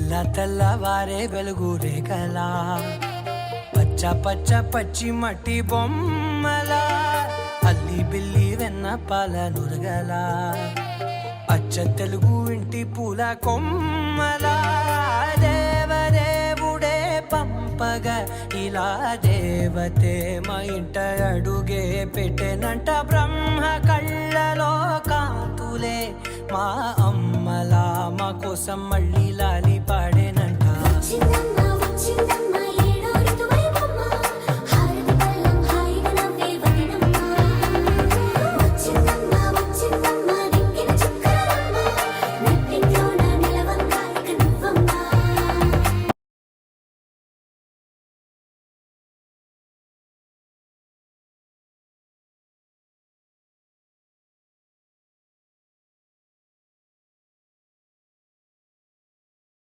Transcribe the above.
తెల్లవారే వెలుగు రేఖలా పచ్చ పచ్చ పచ్చి మట్టి బొమ్మలా అల్లి బిల్లి వెన్న పాల నురగలా అచ్చ తెలుగు ఇంటి పూల కొమ్మలా దేవదేవుడే పంపగా ఇలా దేవతే మా ఇంట అడుగే పెట్టెనంట బ్రహ్మ కళ్ళలో కాంతులే మా అమ్మలా మా కోసం మళ్ళీ లాలి పాడే